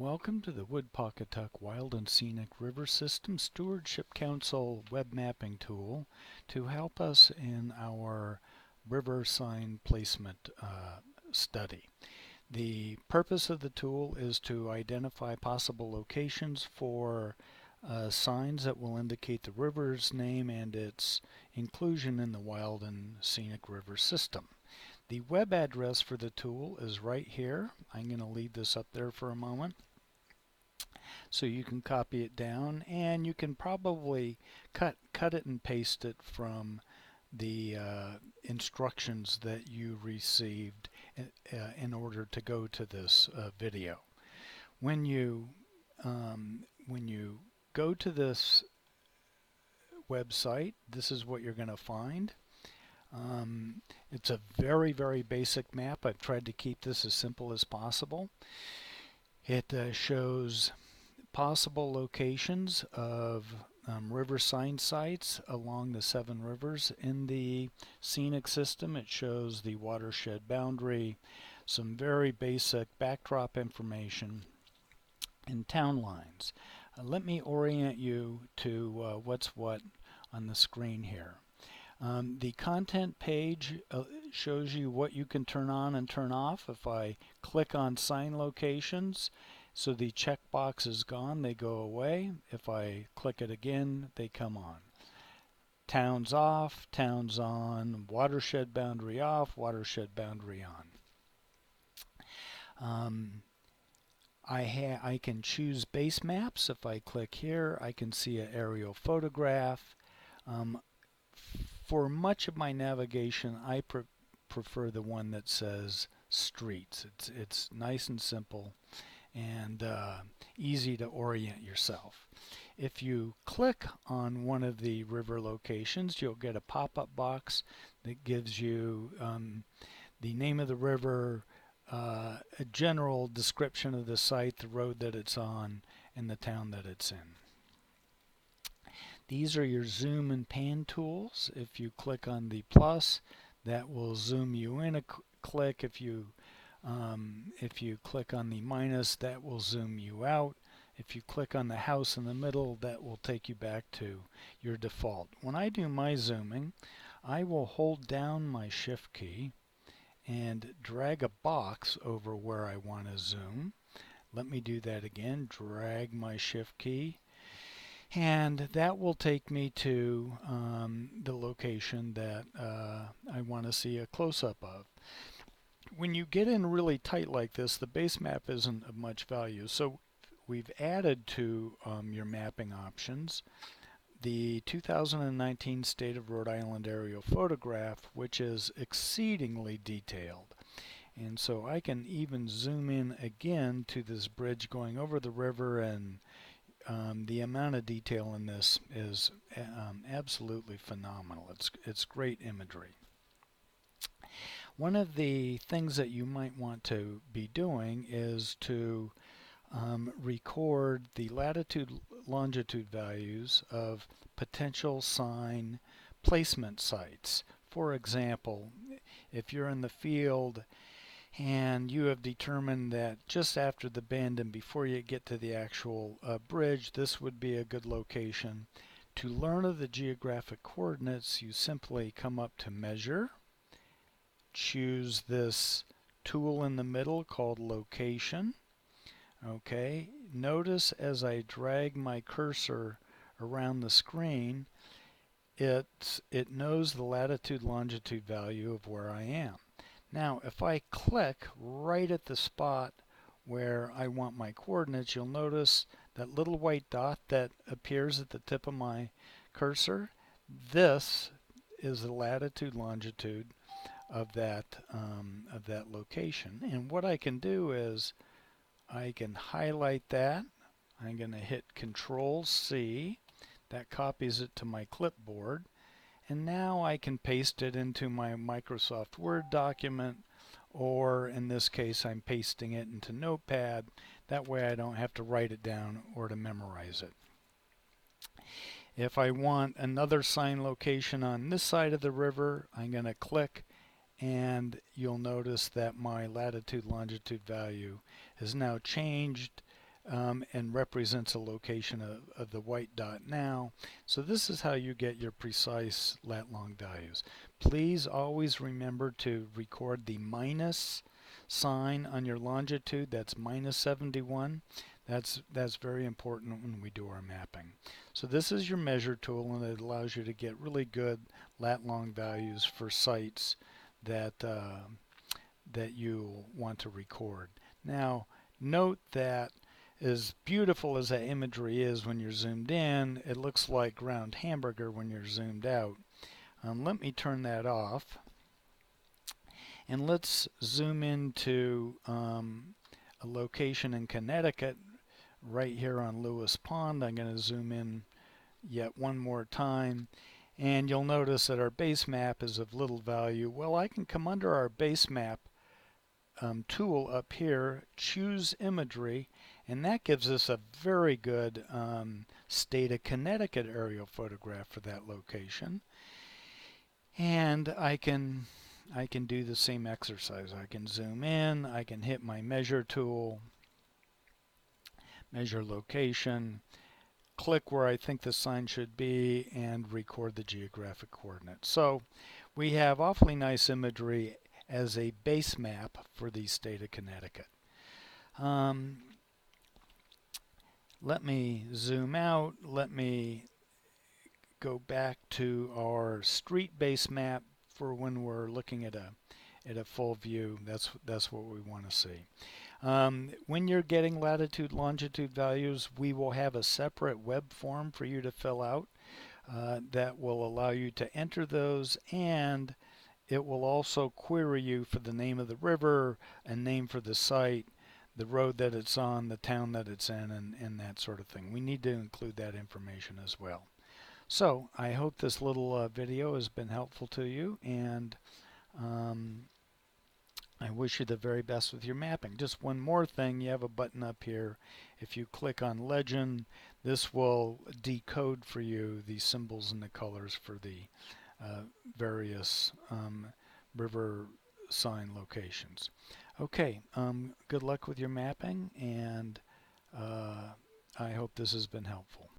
Welcome to the Wood-Pawcatuck Wild and Scenic River System Stewardship Council web mapping tool to help us in our river sign placement study. The purpose of the tool is to identify possible locations for signs that will indicate the river's name and its inclusion in the Wild and Scenic River System. The web address for the tool is right here. I'm going to leave this up there for a moment so you can copy it down, and you can probably cut it and paste it from the instructions that you received in order to go to this video. When you go to this website, this is what you're going to find. It's a very basic map. I've tried to keep this as simple as possible. It shows possible locations of river sign sites along the 7 rivers in the scenic system. It shows the watershed boundary, some very basic backdrop information, and town lines. Let me orient you to what's what on the screen here. The content page shows you what you can turn on and turn off. If I click on sign locations, so the checkbox is gone, they go away. If I click it again, they come on. Towns off, towns on, watershed boundary off, watershed boundary on. I can choose base maps. If I click here, I can see an aerial photograph. For much of my navigation, I prefer the one that says streets. It's nice and simple and easy to orient yourself. If you click on one of the river locations, you'll get a pop-up box that gives you the name of the river, a general description of the site, the road that it's on, and the town that it's in. These are your zoom and pan tools. If you click on the plus, that will zoom you in a click. If you click on the minus, that will zoom you out. If you click on the house in the middle, that will take you back to your default. When I do my zooming, I will hold down my shift key and drag a box over where I want to zoom. Let me do that again. Drag my shift key, and that will take me to the location that I want to see a close-up of. When you get in really tight like this, the base map isn't of much value. So we've added to your mapping options the 2019 State of Rhode Island aerial photograph, which is exceedingly detailed. And so I can even zoom in again to this bridge going over the river, and the amount of detail in this is absolutely phenomenal. It's great imagery. One of the things that you might want to be doing is to record the latitude, longitude values of potential sign placement sites. For example, if you're in the field and you have determined that just after the bend and before you get to the actual bridge, this would be a good location. To learn of the geographic coordinates, you simply come up to Measure, choose this tool in the middle called Location. Okay, notice as I drag my cursor around the screen, it knows the latitude longitude value of where I am. Now if I click right at the spot where I want my coordinates, you'll notice that little white dot that appears at the tip of my cursor. This is the latitude longitude of that location. And what I can do is I can highlight that. I'm going to hit Control C. That copies it to my clipboard. And now I can paste it into my Microsoft Word document, or in this case I'm pasting it into Notepad. That way I don't have to write it down or to memorize it. If I want another sign location on this side of the river, I'm going to click, and you'll notice that my latitude longitude value has now changed and represents a location of the white dot now. So this is how you get your precise lat long values. Please always remember to record the minus sign on your longitude. That's minus 71. That's very important when we do our mapping. So this is your measure tool, and it allows you to get really good lat long values for sites that that you want to record. Now, note that as beautiful as that imagery is when you're zoomed in, it looks like ground hamburger when you're zoomed out. Let me turn that off, and let's zoom into a location in Connecticut right here on Lewis Pond. I'm going to zoom in yet one more time, and you'll notice that our base map is of little value. Well, I can come under our base map tool up here, choose imagery, and that gives us a very good state of Connecticut aerial photograph for that location. And I can do the same exercise. I can zoom in, I can hit my measure tool, measure location, click where I think the sign should be, and record the geographic coordinates. So we have awfully nice imagery as a base map for the state of Connecticut. Let me zoom out. Let me go back to our street base map for when we're looking at a full view. That's what we want to see. When you're getting latitude, longitude values, we will have a separate web form for you to fill out that will allow you to enter those, and it will also query you for the name of the river, a name for the site, the road that it's on, the town that it's in, and that sort of thing. We need to include that information as well. So I hope this little video has been helpful to you, and I wish you the very best with your mapping. Just one more thing, you have a button up here. If you click on Legend, this will decode for you the symbols and the colors for the various river sign locations. Okay, good luck with your mapping, and I hope this has been helpful.